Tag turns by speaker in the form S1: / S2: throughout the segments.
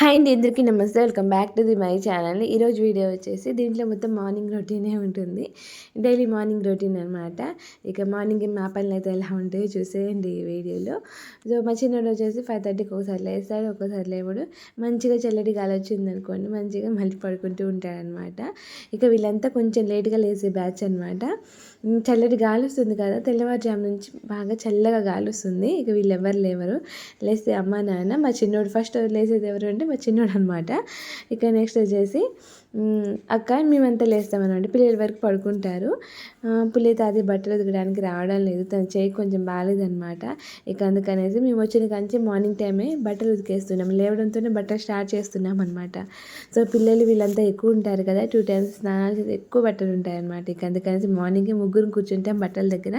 S1: Hi అండి, అందరికీ నమస్తే. Welcome back to my channel. ఈరోజు వీడియో వచ్చేసి దీంట్లో మొత్తం మార్నింగ్ రొటీనే ఉంటుంది. డైలీ మార్నింగ్ రొటీన్ అనమాట. ఇక మార్నింగ్ మా పనులు అయితే ఎలా ఉంటాయో చూసేయండి ఈ వీడియోలో. సో మా చిన్నోడు వచ్చేసి 5:30కి ఒకసారి లేస్తాడు, ఒక్కోసారి లేవడు. మంచిగా చల్లటి గాలి వచ్చిందనుకోండి, మంచిగా మళ్ళీ పడుకుంటూ ఉంటాడనమాట. ఇక వీళ్ళంతా కొంచెం లేట్గా లేసే బ్యాచ్ అనమాట. చల్లటి గాలి వస్తుంది కదా, తెల్లవారుజాము నుంచి బాగా చల్లగా గాలి వస్తుంది. ఇక వీళ్ళు ఎవరు లేవరు. లేస్తే అమ్మ నాన్న, మా చిన్నోడు ఫస్ట్ లేసేది ఎవరు అంటే మా చిన్నోడు అనమాట. ఇక నెక్స్ట్ వచ్చేసి అక్క మేమంతా లేస్తామన్నమాట. పిల్లల వరకు పడుకుంటారు. పులి తాతి బట్టలు ఉతకడానికి రావడం లేదు, తన చేయి కొంచెం బాగాలేదనమాట. ఇక అందుకనేసి మేము వచ్చిన కంచి మార్నింగ్ టైమే బట్టలు ఉతికేస్తున్నాం. లేవడంతోనే బట్టలు స్టార్ట్ చేస్తున్నాం అనమాట. సో పిల్లలు వీళ్ళంతా ఎక్కువ ఉంటారు కదా, 2 టైమ్స్ స్నానాలు చేసి ఎక్కువ బట్టలు ఉంటాయన్నమాట. ఇక అందుకనేసి మార్నింగే ముగ్గురు కూర్చుంటాం బట్టల దగ్గర.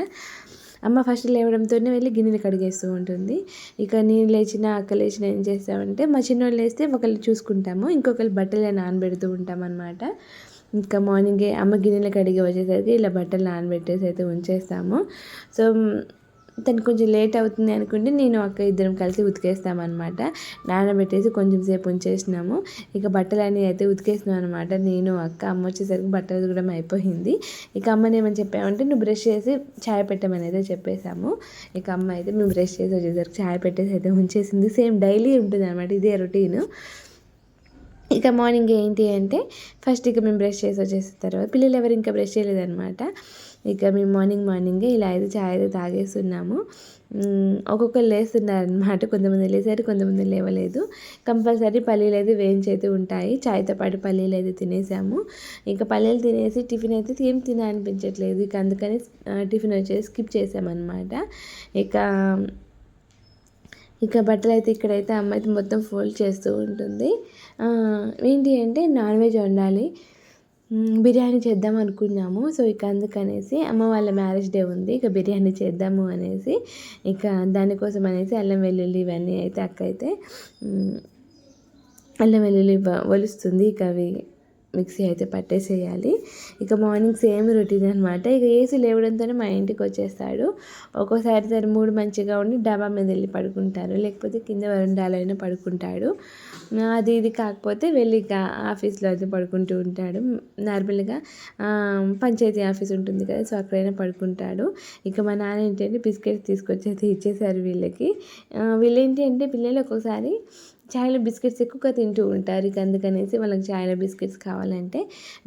S1: అమ్మ ఫస్ట్ లేవడంతోనే వెళ్ళి గిన్నెలు కడిగేస్తూ ఉంటుంది. ఇక నేను లేచిన అక్క లేచిన ఏం చేస్తామంటే, మా చిన్నోళ్ళు లేస్తే ఒకళ్ళు చూసుకుంటాము, ఇంకొకళ్ళు బట్టలు నానబెడుతూ ఉంటాం అనమాట. ఇంకా మార్నింగే అమ్మ గిన్నెలు కడిగి వచ్చేసరికి ఇలా బట్టలు నానబెట్టేసి అయితే ఉంచేస్తాము. సో తను కొంచెం లేట్ అవుతుంది అనుకుంటే నేను అక్క ఇద్దరం కలిసి ఉతికేస్తామన్నమాట. నానబెట్టేసి కొంచెం సేపు ఉంచేసినాము. ఇక బట్టలన్నీ అయితే ఉతికేసినాం అనమాట. నేను అక్క. అమ్మ వచ్చేసరికి బట్టలు ఉతకడం అయిపోయింది. ఇక అమ్మని ఏమని చెప్పామంటే, నువ్వు బ్రష్ చేసి ఛాయ్ పెట్టమని అయితే చెప్పేశాము. ఇక అమ్మ అయితే మేము బ్రష్ చేసి వచ్చేసరికి ఛాయ్ పెట్టేసి అయితే ఉంచేసింది. సేమ్ డైలీ ఉంటుంది అనమాట, ఇదే రొటీన్. ఇక మార్నింగ్ ఏంటి అంటే, ఫస్ట్ ఇక మేము బ్రష్ చేసి వచ్చేసిన తర్వాత పిల్లలు ఎవరు ఇంకా బ్రష్ చేయలేదన్నమాట. ఇక మేము మార్నింగే ఇలా అయితే ఛాయ్ అయితే తాగేస్తున్నాము. ఒక్కొక్కరు లేస్తున్నారనమాట. కొంతమంది లేసారు, కొంతమంది లేవలేదు. కంపల్సరీ పల్లీలు అయితే వేయించి అయితే ఉంటాయి. ఛాయ్తో పాటు పల్లీలు అయితే తినేసాము. ఇంకా పల్లీలు తినేసి టిఫిన్ అయితే ఏం తినాలనిపించట్లేదు. ఇక అందుకని టిఫిన్ వచ్చేసి స్కిప్ చేసామన్నమాట. ఇక బట్టలు అయితే ఇక్కడైతే అమ్మ అయితే మొత్తం ఫోల్డ్ చేస్తూ ఉంటుంది. ఏంటి అంటే నాన్ వెజ్ వండాలి, బిర్యానీ చేద్దాం అనుకున్నాము. సో ఇక అందుకనేసి అమ్మ వాళ్ళ మ్యారేజ్ డే ఉంది, ఇక బిర్యానీ చేద్దాము అనేసి ఇక దానికోసం అనేసి అల్లం వెల్లుల్లి ఇవన్నీ అయితే అక్క అయితే అల్లం వెల్లుల్లి ఒలుస్తుంది. ఇక అవి మిక్సీ అయితే పట్టేసేయాలి. ఇక మార్నింగ్ సేమ్ రొటీన్ అనమాట. ఇక ఏసీ లేవడంతోనే మా ఇంటికి వచ్చేస్తాడు. ఒక్కోసారి తన మూడు మంచిగా ఉండి డాబా మీద వెళ్ళి పడుకుంటారు, లేకపోతే కింద వరండాలో అయినా పడుకుంటాడు. అది ఇది కాకపోతే వెళ్ళి ఇక ఆఫీస్లో అయితే పడుకుంటూ ఉంటాడు. నార్మల్గా పంచాయతీ ఆఫీస్ ఉంటుంది కదా, సో అక్కడైనా పడుకుంటాడు. ఇక మా నాన్న ఏంటంటే బిస్కెట్స్ తీసుకొచ్చి అయితే ఇచ్చేసారు వీళ్ళకి. వీళ్ళేంటి అంటే పిల్లలు ఒక్కోసారి చాయ్లో బిస్కెట్స్ ఎక్కువగా తింటూ ఉంటారు. ఇక అందుకనేసి వాళ్ళకి చాయ్లో బిస్కెట్స్ కావాలంటే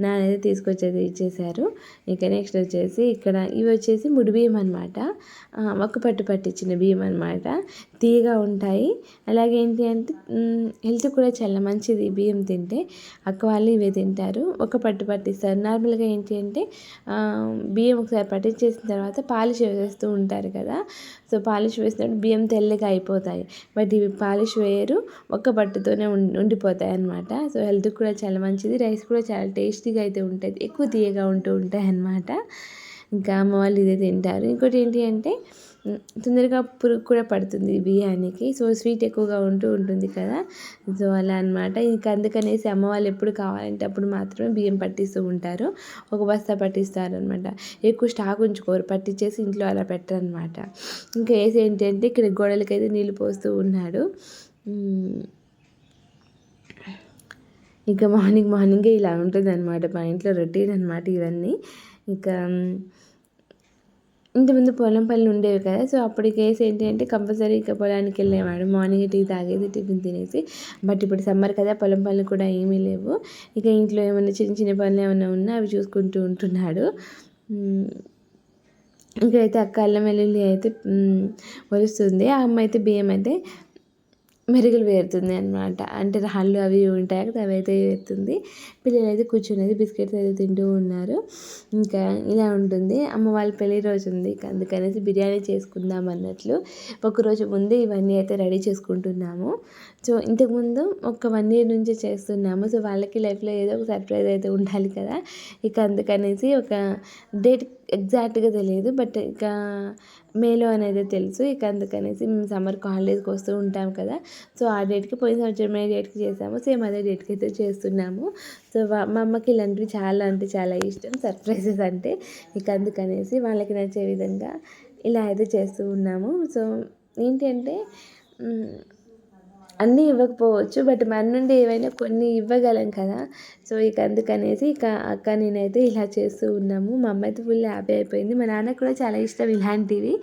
S1: నానైతే తీసుకొచ్చేది ఇచ్చేసారు. ఇక నెక్స్ట్ వచ్చేసి ఇక్కడ ఇవి వచ్చేసి ముడి బియ్యం అనమాట. ఒక్క పట్టు పట్టించిన బియ్యం అనమాట. తీయగా ఉంటాయి. అలాగే ఏంటి అంటే హెల్త్ కూడా చాలా మంచిది బియ్యం తింటే. అక్క వాళ్ళు ఇవే తింటారు, ఒక పట్టు పట్టిస్తారు. నార్మల్గా ఏంటి అంటే బియ్యం ఒకసారి పట్టించేసిన తర్వాత పాలిష్ వేస్తూ ఉంటారు కదా, సో పాలిష్ వేసినప్పుడు బియ్యం తెల్లగా అయిపోతాయి. బట్ ఇవి పాలిష్ వేయరు, ఒక్క పట్టుతోనే ఉండిపోతాయి అన్నమాట. సో హెల్త్కి కూడా చాలా మంచిది. రైస్ కూడా చాలా టేస్టీగా అయితే ఉంటుంది, ఎక్కువ తీయగా ఉంటూ ఉంటాయి అన్నమాట. ఇంకా అమ్మ వాళ్ళు ఇదే తింటారు. ఇంకోటి ఏంటి అంటే తొందరగా పురుగు కూడా పడుతుంది బియ్యానికి, సో స్వీట్ ఎక్కువగా ఉంటుంది కదా, సో అలా అనమాట. ఇంకా అందుకనేసి అమ్మ వాళ్ళు ఎప్పుడు కావాలంటే అప్పుడు మాత్రమే బియ్యం పట్టిస్తూ ఉంటారు. ఒక బస్తా పట్టిస్తారనమాట. ఎక్కువ స్టాక్ ఉంచుకోరు, పట్టించేసి ఇంట్లో అలా పెట్టరనమాట. ఇంకా వేసి ఏంటంటే ఇక్కడ గోడలకైతే నీళ్ళు పోస్తూ ఉన్నాడు. ఇక మార్నింగే ఇలా ఉంటుంది అనమాట మా ఇంట్లో రొటీన్ అనమాట ఇవన్నీ. ఇక ఇంతకుముందు పొలం పనులు ఉండేవి కదా, సో అప్పటికి కేసు ఏంటి అంటే కంపల్సరీ ఇక పొలానికి వెళ్ళేవాడు. మార్నింగ్ టీ తాగేసి టిఫిన్ తినేసి. బట్ ఇప్పుడు సమ్మర్ కదా, పొలం పనులు కూడా ఏమీ లేవు. ఇక ఇంట్లో ఏమైనా చిన్న చిన్న పనులు ఏమైనా ఉన్నా అవి చూసుకుంటూ ఉంటున్నాడు. ఇక్కడైతే అక్క అల్లం వెల్లుల్లి అయితే ఒలుస్తుంది. ఆ అమ్మ అయితే బియ్యం అయితే మెరుగులు వేరుతుంది అనమాట. అంటే రాళ్ళు అవి ఉంటాయి కదా, అవి అయితే వేరుతుంది. పిల్లలు అయితే కూర్చునేది బిస్కెట్స్ అయితే తింటూ ఉన్నారు. ఇంకా ఇలా ఉంటుంది. అమ్మ వాళ్ళ పెళ్లి రోజు ఉంది, అందుకనేసి బిర్యానీ చేసుకుందాం అన్నట్లు ఒకరోజు ముందే ఇవన్నీ అయితే రెడీ చేసుకుంటున్నాము. సో ఇంతకుముందు ఒక 1 year నుంచి చేస్తున్నాము. సో వాళ్ళకి లైఫ్లో ఏదో ఒక సర్ప్రైజ్ అయితే ఉండాలి కదా, ఇక అందుకనేసి ఒక డేట్ ఎగ్జాక్ట్గా తెలియదు, బట్ ఇక మేలో అనేది తెలుసు. ఇక అందుకనేసి మేము సమ్మర్కి హాలిడేస్కి వస్తూ ఉంటాం కదా, సో ఆ డేట్కి పోయిన సంవత్సరం మే డేట్కి చేసాము, సేమ్ అదే డేట్కి అయితే చేస్తున్నాము. సో మా అమ్మకి ఇలాంటివి చాలా అంటే చాలా ఇష్టం, సర్ప్రైజెస్ అంటే. ఇక అందుకనేసి వాళ్ళకి నచ్చే విధంగా ఇలా అయితే చేస్తూ ఉన్నాము. సో ఏంటి అంటే అన్నీ ఇవ్వకపోవచ్చు, బట్ మన నుండి ఏవైనా కొన్ని ఇవ్వగలం కదా. సో ఇక అందుకనేసి ఇక అక్క నేనైతే ఇలా చేస్తూ ఉన్నాము. మా అమ్మ అయితే ఫుల్ హ్యాపీ అయిపోయింది. మా నాన్నకు కూడా చాలా ఇష్టం ఇలాంటివి.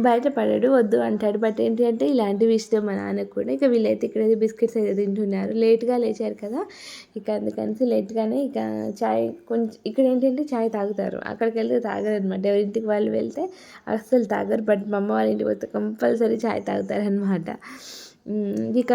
S1: బయట పడడు, వద్దు అంటాడు. బట్ ఏంటి అంటే ఇలాంటివి ఇష్టం మా నాన్నకు కూడా. ఇక వీళ్ళైతే ఇక్కడైతే బిస్కెట్స్ అయితే తింటున్నారు. లేట్గా లేచారు కదా, ఇక అందుకనేసి లేట్గానే ఇక చాయ్ కొంచెం ఇక్కడ ఏంటంటే చాయ్ తాగుతారు, అక్కడికి వెళ్తే తాగరు అనమాట. ఎవరింటికి వాళ్ళు వెళ్తే అస్సలు తాగరు. బట్ మా అమ్మ వాళ్ళ ఇంటికి పోతే కంపల్సరీ చాయ్ తాగుతారు అనమాట. ఇక